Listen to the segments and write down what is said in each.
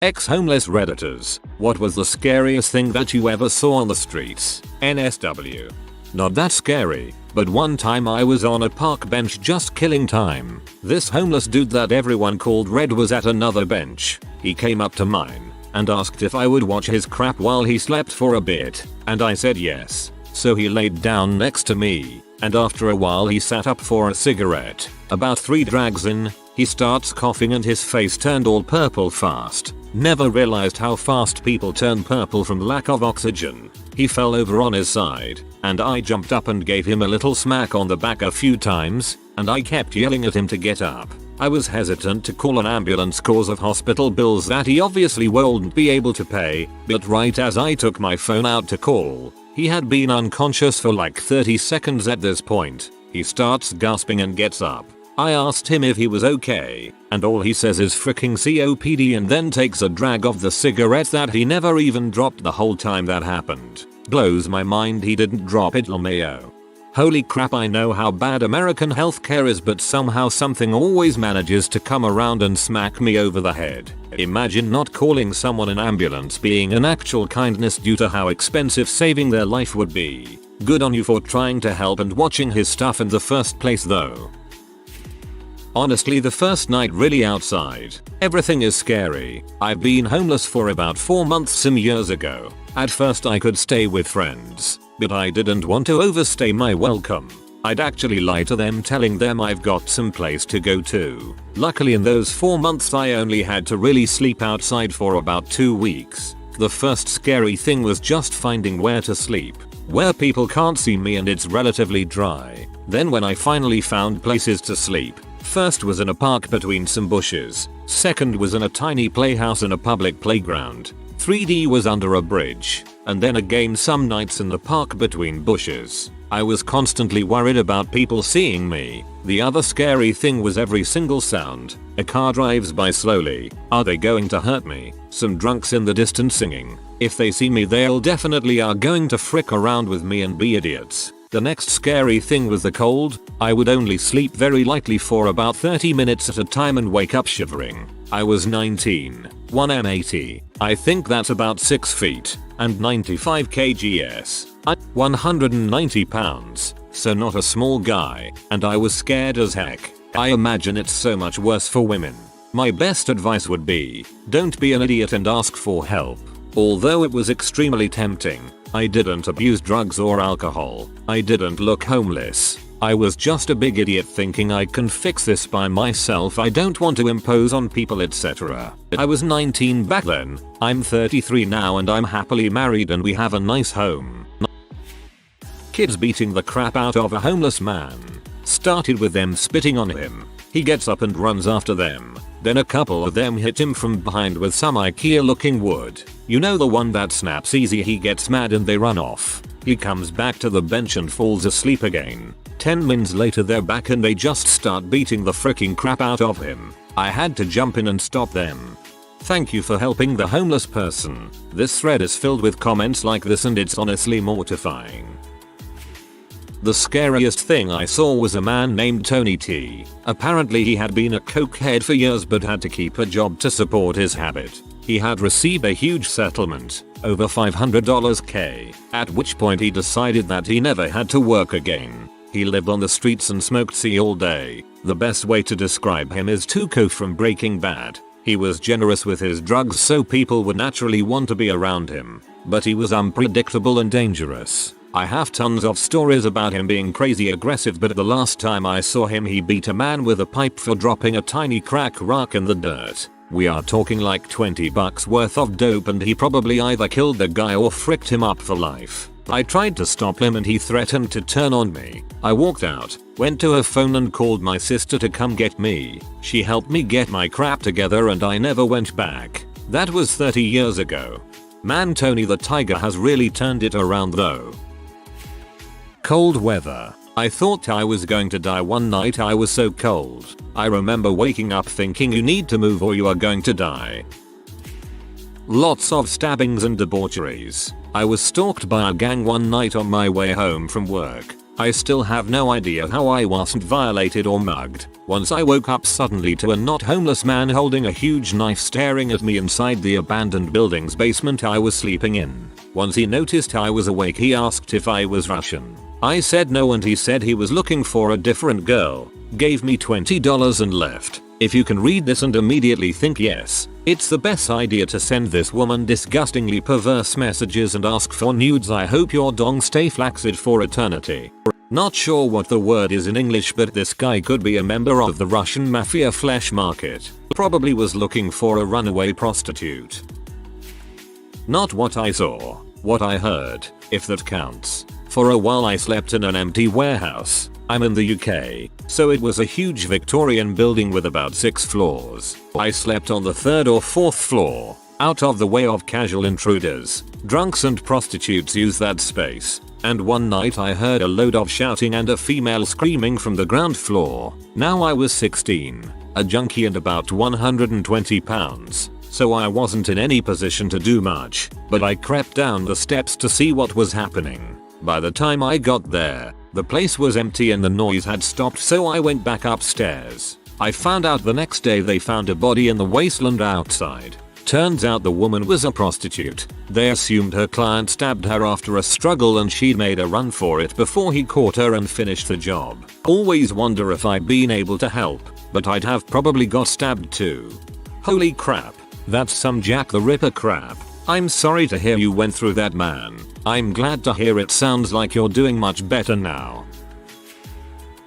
Ex-homeless redditors, what was the scariest thing that you ever saw on the streets? NSW. Not that scary, but one time I was on a park bench just killing time. This homeless dude that everyone called Red was at another bench. He came up to mine and asked if I would watch his crap while he slept for a bit, and I said yes. So he laid down next to me, and after a while he sat up for a cigarette. About 3 drags in, he starts coughing and his face turned all purple fast. Never realized how fast people turn purple from lack of oxygen. He fell over on his side, and I jumped up and gave him a little smack on the back a few times, and I kept yelling at him to get up. I was hesitant to call an ambulance cause of hospital bills that he obviously won't be able to pay, but right as I took my phone out to call, he had been unconscious for like 30 seconds at this point. He starts gasping and gets up. I asked him if he was okay, and all he says is freaking COPD and then takes a drag of the cigarette that he never even dropped the whole time that happened. Blows my mind he didn't drop it, LMAO. Holy crap, I know how bad American healthcare is, but somehow something always manages to come around and smack me over the head. Imagine not calling someone an ambulance being an actual kindness due to how expensive saving their life would be. Good on you for trying to help and watching his stuff in the first place though. Honestly, the first night really outside, everything is scary. I've been homeless for about 4 months some years ago. At first I could stay with friends, but I didn't want to overstay my welcome. I'd actually lie to them telling them I've got some place to go to. Luckily in those 4 months I only had to really sleep outside for about 2 weeks. The first scary thing was just finding where to sleep, where people can't see me and it's relatively dry. Then when I finally found places to sleep, first was in a park between some bushes, second was in a tiny playhouse in a public playground, 3D was under a bridge, and then again some nights in the park between bushes. I was constantly worried about people seeing me. The other scary thing was every single sound. A car drives by slowly. Are they going to hurt me? Some drunks in the distance singing. If they see me they'll definitely are going to frick around with me and be idiots. The next scary thing was the cold. I would only sleep very lightly for about 30 minutes at a time and wake up shivering. I was 19, 1m80. I think that's about 6 feet, and 95 kgs. 190 pounds, so not a small guy, and I was scared as heck. I imagine it's so much worse for women. My best advice would be, don't be an idiot and ask for help. Although it was extremely tempting, I didn't abuse drugs or alcohol. I didn't look homeless. I was just a big idiot thinking I can fix this by myself. I don't want to impose on people, etc. I was 19 back then. I'm 33 now and I'm happily married and we have a nice home. Kids beating the crap out of a homeless man. Started with them spitting on him. He gets up and runs after them. Then a couple of them hit him from behind with some IKEA looking wood. You know, the one that snaps easy. He gets mad and they run off. He comes back to the bench and falls asleep again. 10 minutes later they're back and they just start beating the freaking crap out of him. I had to jump in and stop them. Thank you for helping the homeless person. This thread is filled with comments like this and it's honestly mortifying. The scariest thing I saw was a man named Tony T. Apparently he had been a cokehead for years but had to keep a job to support his habit. He had received a huge settlement, over $500K, at which point he decided that he never had to work again. He lived on the streets and smoked C all day. The best way to describe him is Tuco from Breaking Bad. He was generous with his drugs so people would naturally want to be around him, but he was unpredictable and dangerous. I have tons of stories about him being crazy aggressive, but the last time I saw him he beat a man with a pipe for dropping a tiny crack rock in the dirt. We are talking like $20 worth of dope and he probably either killed the guy or fricked him up for life. I tried to stop him and he threatened to turn on me. I walked out, went to her phone and called my sister to come get me. She helped me get my crap together and I never went back. That was 30 years ago. Man, Tony the Tiger has really turned it around though. Cold weather. I thought I was going to die one night. I was so cold. I remember waking up thinking you need to move or you are going to die. Lots of stabbings and debaucheries. I was stalked by a gang one night on my way home from work. I still have no idea how I wasn't violated or mugged. Once I woke up suddenly to a not homeless man holding a huge knife staring at me inside the abandoned building's basement I was sleeping in. Once he noticed I was awake, he asked if I was Russian. I said no and he said he was looking for a different girl, gave me $20 and left. If you can read this and immediately think yes, it's the best idea to send this woman disgustingly perverse messages and ask for nudes. I hope your dong stay flaccid for eternity. Not sure what the word is in English, but this guy could be a member of the Russian mafia flesh market. Probably was looking for a runaway prostitute. Not what I saw, what I heard, if that counts. For a while I slept in an empty warehouse. I'm in the UK, so it was a huge Victorian building with about 6 floors. I slept on the 3rd or 4th floor, out of the way of casual intruders. Drunks and prostitutes use that space. And one night I heard a load of shouting and a female screaming from the ground floor. Now I was 16, a junkie and about 120 pounds, so I wasn't in any position to do much, but I crept down the steps to see what was happening. By the time I got there, the place was empty and the noise had stopped, so I went back upstairs. I found out the next day they found a body in the wasteland outside. Turns out the woman was a prostitute. They assumed her client stabbed her after a struggle and she'd made a run for it before he caught her and finished the job. Always wonder if I'd been able to help, but I'd have probably got stabbed too. Holy crap, that's some Jack the Ripper crap. I'm sorry to hear you went through that, man. I'm glad to hear it sounds like you're doing much better now.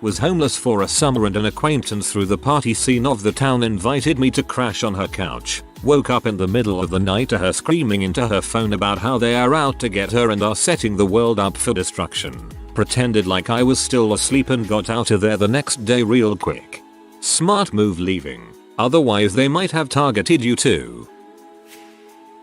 Was homeless for a summer and an acquaintance through the party scene of the town invited me to crash on her couch. Woke up in the middle of the night to her screaming into her phone about how they are out to get her and are setting the world up for destruction. Pretended like I was still asleep and got out of there the next day real quick. Smart move leaving. Otherwise they might have targeted you too.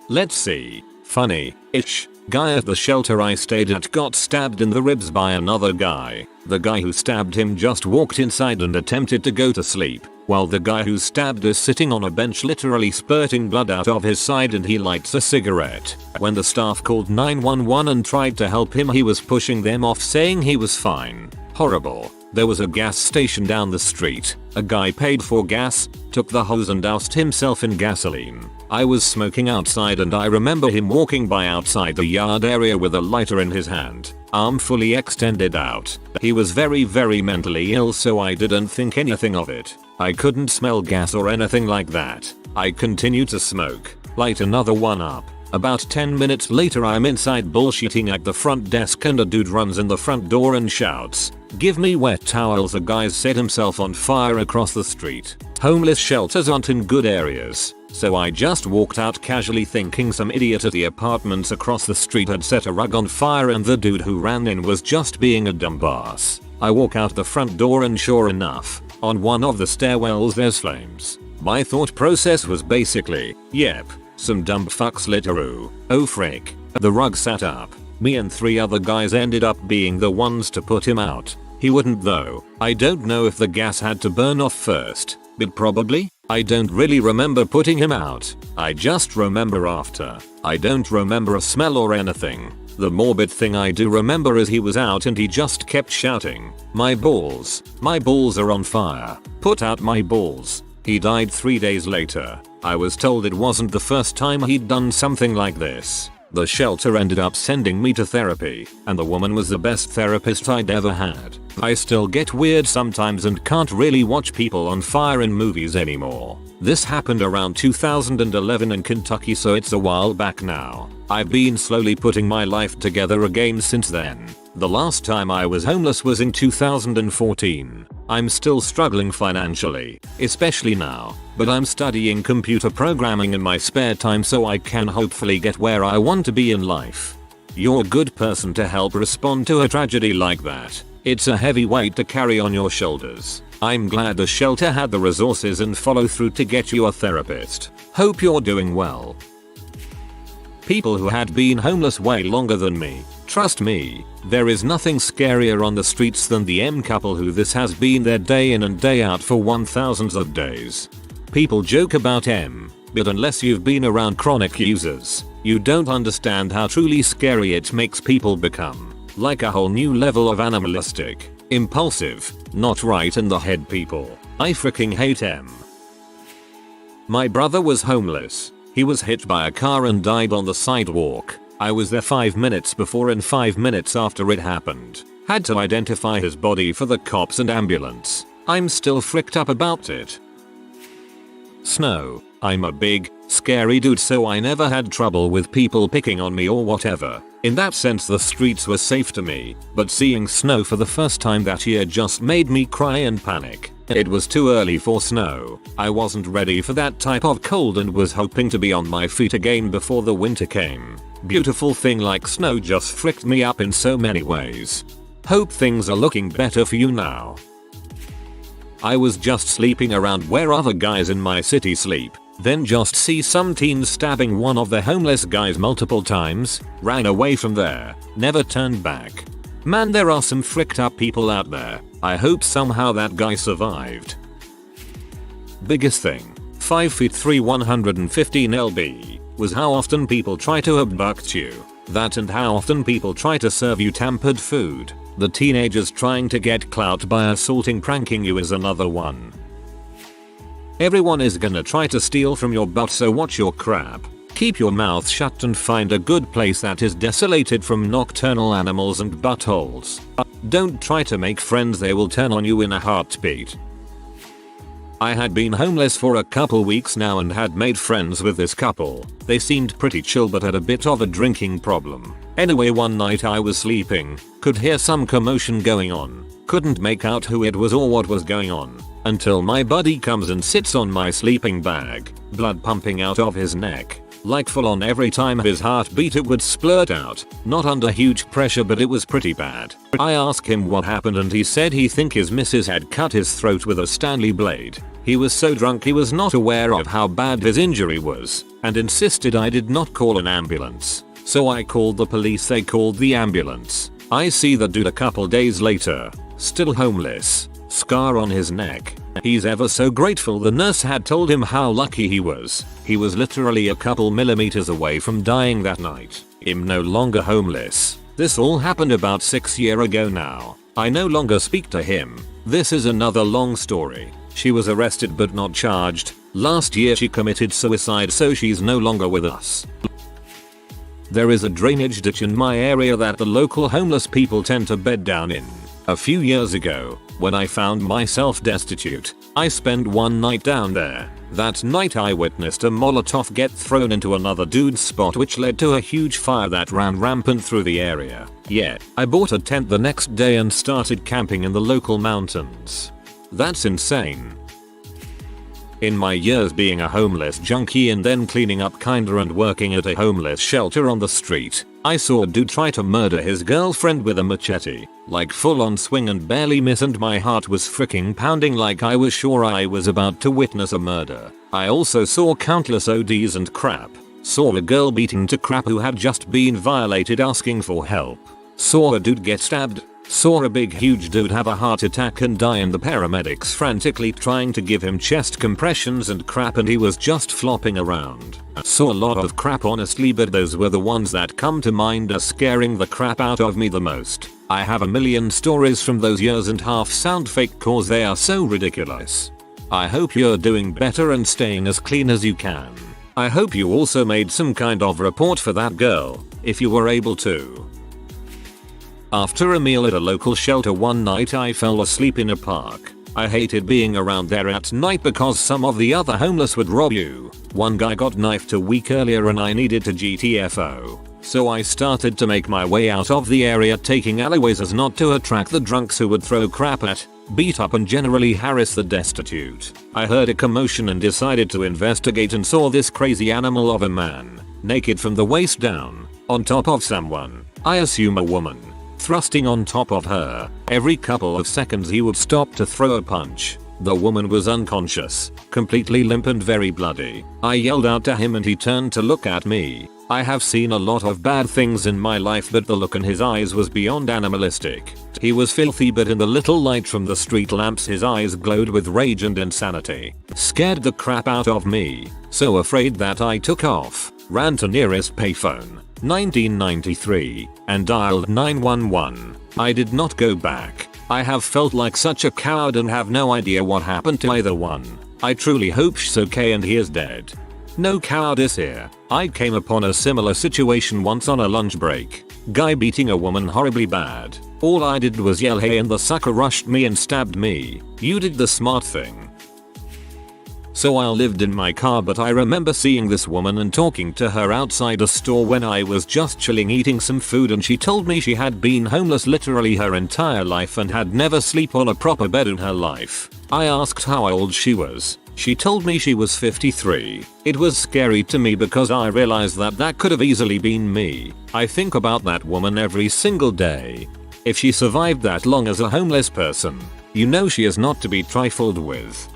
Let's see. Funny-ish. Guy at the shelter I stayed at got stabbed in the ribs by another guy. The guy who stabbed him just walked inside and attempted to go to sleep, while the guy who stabbed is sitting on a bench literally spurting blood out of his side and he lights a cigarette. When the staff called 911 and tried to help him, he was pushing them off saying he was fine. Horrible. There was a gas station down the street. A guy paid for gas, took the hose and doused himself in gasoline. I was smoking outside and I remember him walking by outside the yard area with a lighter in his hand, arm fully extended out. He was very mentally ill, so I didn't think anything of it. I couldn't smell gas or anything like that. I continued to smoke, light another one up. About 10 minutes later I'm inside bullshitting at the front desk and a dude runs in the front door and shouts, "Give me wet towels." A guy set himself on fire across the street. Homeless shelters aren't in good areas, so I just walked out casually thinking some idiot at the apartments across the street had set a rug on fire and the dude who ran in was just being a dumbass. I walk out the front door and sure enough, on one of the stairwells there's flames. My thought process was basically, yep, some dumb fucks literoo. Oh frick. The rug sat up. Me and 3 other guys ended up being the ones to put him out. He wouldn't though. I don't know if the gas had to burn off first, but probably. I don't really remember putting him out. I just remember after. I don't remember a smell or anything. The morbid thing I do remember is he was out and he just kept shouting, my balls are on fire. Put out my balls." He died 3 days later. I was told it wasn't the first time he'd done something like this. The shelter ended up sending me to therapy, and the woman was the best therapist I'd ever had. I still get weird sometimes and can't really watch people on fire in movies anymore. This happened around 2011 in Kentucky, so it's a while back now. I've been slowly putting my life together again since then. The last time I was homeless was in 2014. I'm still struggling financially, especially now, but I'm studying computer programming in my spare time so I can hopefully get where I want to be in life. You're a good person to help respond to a tragedy like that. It's a heavy weight to carry on your shoulders. I'm glad the shelter had the resources and follow through to get you a therapist. Hope you're doing well. People who had been homeless way longer than me. Trust me, there is nothing scarier on the streets than the couple who this has been their day in and day out for 1000s of days. People joke about but unless you've been around chronic users, you don't understand how truly scary it makes people become. Like a whole new level of animalistic, impulsive, not right in the head people. I freaking hate them. My brother was homeless. He was hit by a car and died on the sidewalk. I was there 5 minutes before and 5 minutes after it happened. Had to identify his body for the cops and ambulance. I'm still fricked up about it. Snow. I'm a big, scary dude, so I never had trouble with people picking on me or whatever. In that sense the streets were safe to me, but seeing snow for the first time that year just made me cry and panic. It was too early for snow. I wasn't ready for that type of cold and was hoping to be on my feet again before the winter came. Beautiful thing like snow just fricked me up in so many ways. Hope things are looking better for you now. I was just sleeping around where other guys in my city sleep, then just see some teens stabbing one of the homeless guys multiple times, ran away from there, never turned back. Man, there are some fricked up people out there. I hope somehow that guy survived. Biggest thing. 5 feet 3 115 lb, was how often people try to abduct you. That and how often people try to serve you tampered food. The teenagers trying to get clout by assaulting pranking you is another one. Everyone is gonna try to steal from your butt, so watch your crap. Keep your mouth shut and find a good place that is desolated from nocturnal animals and buttholes. Don't try to make friends, they will turn on you in a heartbeat. I had been homeless for a couple weeks now and had made friends with this couple. They seemed pretty chill but had a bit of a drinking problem. Anyway, one night I was sleeping, could hear some commotion going on. Couldn't make out who it was or what was going on, until my buddy comes and sits on my sleeping bag, blood pumping out of his neck. Like full on, every time his heart beat it would splurt out, not under huge pressure but it was pretty bad. I asked him what happened and he said he think his missus had cut his throat with a Stanley blade. He was so drunk he was not aware of how bad his injury was, and insisted I did not call an ambulance. So I called the police, they called the ambulance. I see the dude a couple days later, still homeless, scar on his neck. He's ever so grateful the nurse had told him how lucky he was. He was literally a couple millimeters away from dying that night. I'm no longer homeless. This all happened about 6 years ago now. I no longer speak to him. This is another long story. She was arrested but not charged. Last year she committed suicide, so she's no longer with us. There is a drainage ditch in my area that the local homeless people tend to bed down in. A few years ago, when I found myself destitute, I spent one night down there. That night I witnessed a Molotov get thrown into another dude's spot, which led to a huge fire that ran rampant through the area. Yeah, I bought a tent the next day and started camping in the local mountains. That's insane. In my years being a homeless junkie and then cleaning up kinda and working at a homeless shelter on the street, I saw a dude try to murder his girlfriend with a machete, like full on swing and barely miss, and my heart was freaking pounding like I was sure I was about to witness a murder. I also saw countless ODs and crap. Saw a girl beaten to crap who had just been violated asking for help. Saw a dude get stabbed. Saw a big huge dude have a heart attack and die and the paramedics frantically trying to give him chest compressions and crap and he was just flopping around. Saw a lot of crap honestly, but those were the ones that come to mind as scaring the crap out of me the most. I have a million stories from those years and half sound fake cause they are so ridiculous. I hope you're doing better and staying as clean as you can. I hope you also made some kind of report for that girl, if you were able to. After a meal at a local shelter one night I fell asleep in a park. I hated being around there at night because some of the other homeless would rob you. One guy got knifed a week earlier and I needed to GTFO. So I started to make my way out of the area, taking alleyways as not to attract the drunks who would throw crap at, beat up and generally harass the destitute. I heard a commotion and decided to investigate and saw this crazy animal of a man, naked from the waist down, on top of someone, I assume a woman. Thrusting on top of her. Every couple of seconds he would stop to throw a punch. The woman was unconscious, completely limp and very bloody. I yelled out to him and he turned to look at me. I have seen a lot of bad things in my life, but the look in his eyes was beyond animalistic. He was filthy, but in the little light from the street lamps his eyes glowed with rage and insanity. Scared the crap out of me. So afraid that I took off. ran to nearest payphone, 1993, and dialed 911. I did not go back. I have felt like such a coward and have no idea what happened to either one. I truly hope she's okay and he is dead. No cowardice here. I came upon a similar situation once on a lunch break. Guy beating a woman horribly bad. All I did was yell hey and the sucker rushed me and stabbed me. You did the smart thing. So I lived in my car, but I remember seeing this woman and talking to her outside a store when I was just chilling eating some food, and she told me she had been homeless literally her entire life and had never slept on a proper bed in her life. I asked how old she was. She told me she was 53. It was scary to me because I realized that could have easily been me. I think about that woman every single day. If she survived that long as a homeless person, you know she is not to be trifled with.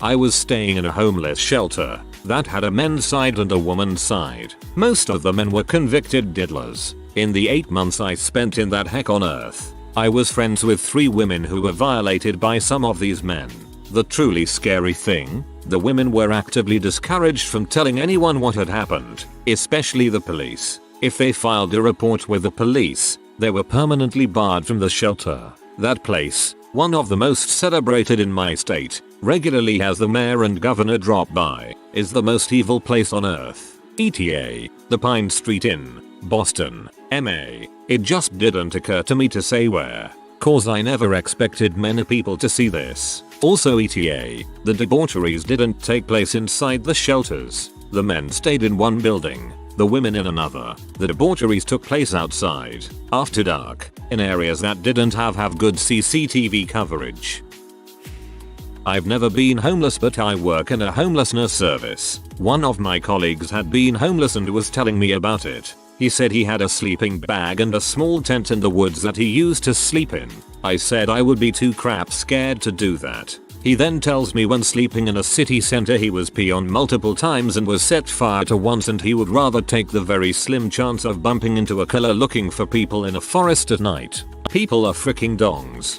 I was staying in a homeless shelter that had a men's side and a woman's side. Most of the men were convicted diddlers. In the 8 months I spent in that heck on earth, I was friends with 3 women who were violated by some of these men. The truly scary thing, the women were actively discouraged from telling anyone what had happened, especially the police. If they filed a report with the police, they were permanently barred from the shelter. That place, one of the most celebrated in my state, regularly has the mayor and governor drop by, is the most evil place on earth. ETA, the Pine Street Inn, Boston, MA. It just didn't occur to me to say where, cause I never expected many people to see this. Also ETA, the debaucheries didn't take place inside the shelters. The men stayed in one building, the women in another. The debaucheries took place outside, after dark, in areas that didn't have good CCTV coverage. I've never been homeless, but I work in a homelessness service. One of my colleagues had been homeless and was telling me about it. He said he had a sleeping bag and a small tent in the woods that he used to sleep in. I said I would be too crap scared to do that. He then tells me when sleeping in a city center he was peed multiple times and was set fire to once, and he would rather take the very slim chance of bumping into a killer looking for people in a forest at night. People are freaking dongs.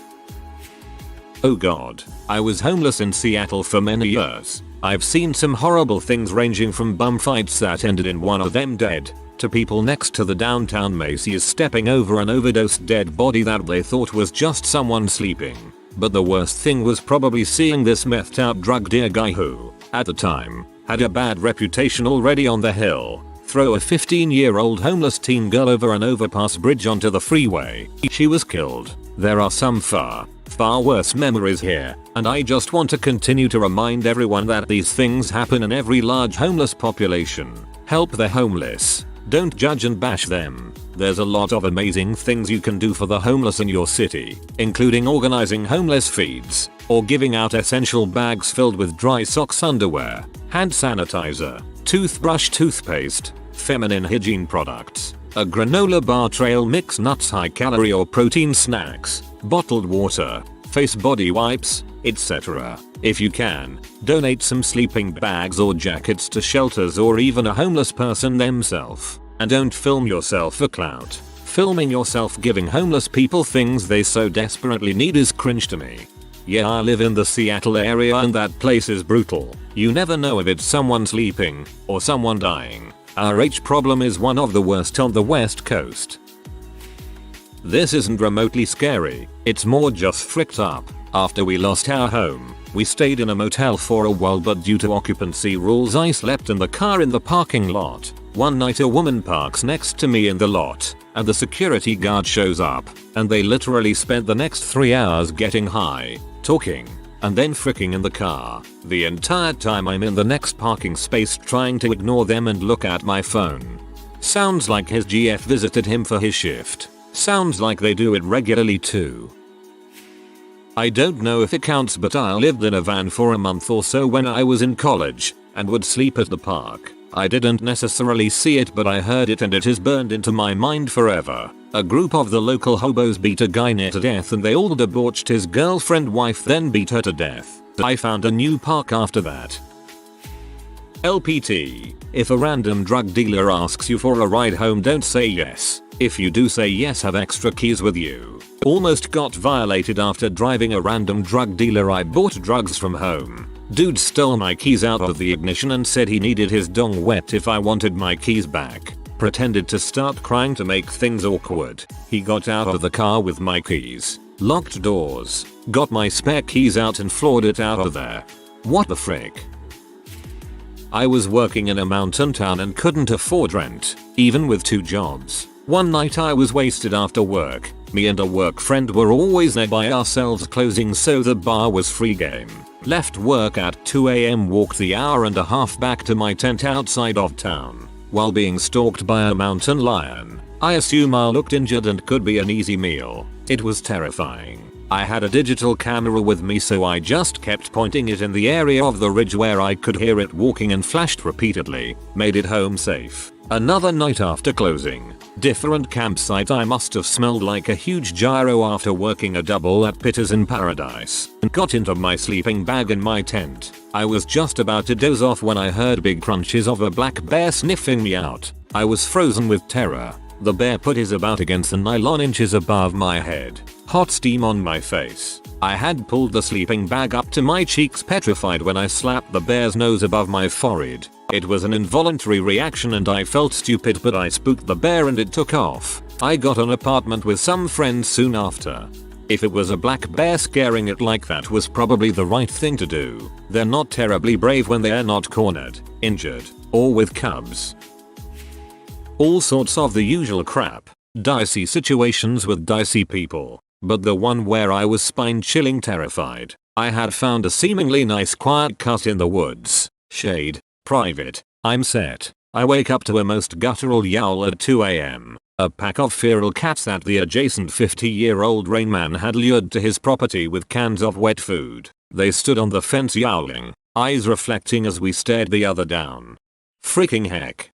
Oh god. I was homeless in Seattle for many years. I've seen some horrible things, ranging from bum fights that ended in one of them dead, to people next to the downtown Macy's stepping over an overdosed dead body that they thought was just someone sleeping. But the worst thing was probably seeing this methed out drug dealer guy who, at the time, had a bad reputation already on the hill, throw a 15-year-old homeless teen girl over an overpass bridge onto the freeway. She was killed. There are some far worse memories here, and I just want to continue to remind everyone that these things happen in every large homeless population. Help the homeless. Don't judge and bash them. There's a lot of amazing things you can do for the homeless in your city, including organizing homeless feeds, or giving out essential bags filled with dry socks, underwear, hand sanitizer, toothbrush, toothpaste, feminine hygiene products, a granola bar, trail mix, nuts, high calorie or protein snacks, bottled water, face body wipes, etc. If you can, donate some sleeping bags or jackets to shelters or even a homeless person themselves. And don't film yourself for clout. Filming yourself giving homeless people things they so desperately need is cringe to me. Yeah, I live in the Seattle area and that place is brutal. You never know if it's someone sleeping or someone dying. Our H problem is one of the worst on the West Coast. This isn't remotely scary, it's more just fricked up. After we lost our home, we stayed in a motel for a while, but due to occupancy rules I slept in the car in the parking lot. One night a woman parks next to me in the lot, and the security guard shows up, and they literally spent the next 3 hours getting high, talking, and then fricking in the car. The entire time I'm in the next parking space trying to ignore them and look at my phone. Sounds like his GF visited him for his shift. Sounds like they do it regularly too. I don't know if it counts, but I lived in a van for a month or so when I was in college, and would sleep at the park. I didn't necessarily see it, but I heard it, and it is burned into my mind forever. A group of the local hobos beat a guy near to death, and they all debauched his girlfriend wife, then beat her to death. I found a new park after that. LPT. If a random drug dealer asks you for a ride home, don't say yes. If you do say yes, have extra keys with you. Almost got violated after driving a random drug dealer. I bought drugs from home. Dude stole my keys out of the ignition and said he needed his dong wet if I wanted my keys back. Pretended to start crying to make things awkward. He got out of the car with my keys, locked doors, got my spare keys out and floored it out of there. What the frick? I was working in a mountain town and couldn't afford rent, even with 2 jobs. One night I was wasted after work. Me and a work friend were always there by ourselves closing, so the bar was free game. Left work at 2 AM, walked the hour and a half back to my tent outside of town. While being stalked by a mountain lion. I assume I looked injured and could be an easy meal. It was terrifying. I had a digital camera with me, so I just kept pointing it in the area of the ridge where I could hear it walking and flashed repeatedly. Made it home safe. Another night after closing. Different campsite. I must have smelled like a huge gyro after working a double at Pitters in Paradise. And got into my sleeping bag in my tent. I was just about to doze off when I heard big crunches of a black bear sniffing me out. I was frozen with terror. The bear put his about against the nylon inches above my head. Hot steam on my face. I had pulled the sleeping bag up to my cheeks, petrified, when I slapped the bear's nose above my forehead. It was an involuntary reaction and I felt stupid, but I spooked the bear and it took off. I got an apartment with some friends soon after. If it was a black bear scaring it like that was probably the right thing to do. They're not terribly brave when they're not cornered, injured, or with cubs. All sorts of the usual crap. Dicey situations with dicey people. But the one where I was spine-chilling terrified. I had found a seemingly nice quiet cut in the woods. Shade. Private. I'm set. I wake up to a most guttural yowl at 2 AM. A pack of feral cats that the adjacent 50-year-old Rain Man had lured to his property with cans of wet food. They stood on the fence yowling, eyes reflecting as we stared the other down. Freaking heck.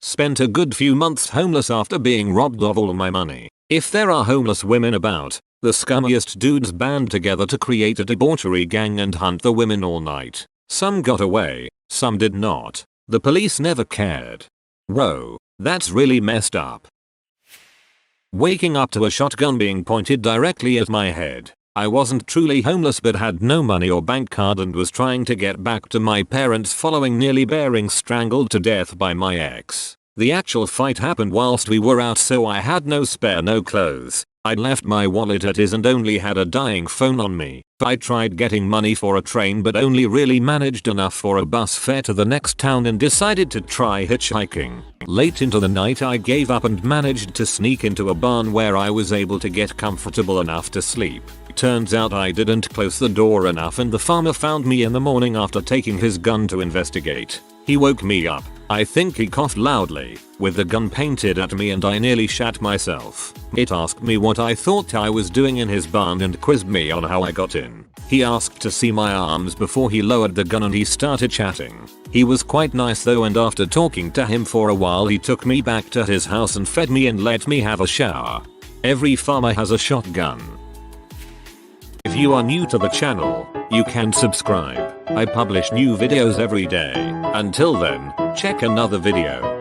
Spent a good few months homeless after being robbed of all my money. If there are homeless women about, the scummiest dudes band together to create a debauchery gang and hunt the women all night. Some got away, some did not. The police never cared. Whoa, that's really messed up. Waking up to a shotgun being pointed directly at my head. I wasn't truly homeless but had no money or bank card and was trying to get back to my parents following nearly being strangled to death by my ex. The actual fight happened whilst we were out, so I had no spare, no clothes. I'd left my wallet at his and only had a dying phone on me. I tried getting money for a train but only really managed enough for a bus fare to the next town and decided to try hitchhiking. Late into the night I gave up and managed to sneak into a barn where I was able to get comfortable enough to sleep. Turns out I didn't close the door enough and the farmer found me in the morning after taking his gun to investigate. He woke me up. I think he coughed loudly, with the gun painted at me, and I nearly shat myself. It asked me what I thought I was doing in his barn and quizzed me on how I got in. He asked to see my arms before he lowered the gun and he started chatting. He was quite nice though, and after talking to him for a while he took me back to his house and fed me and let me have a shower. Every farmer has a shotgun. If you are new to the channel, you can subscribe. I publish new videos every day. Until then, check another video.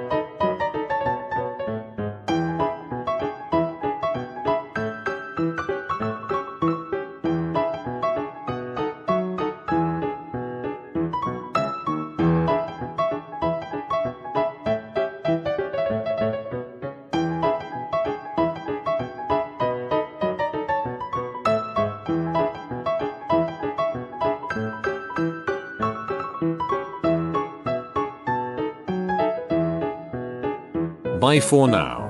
Bye for now.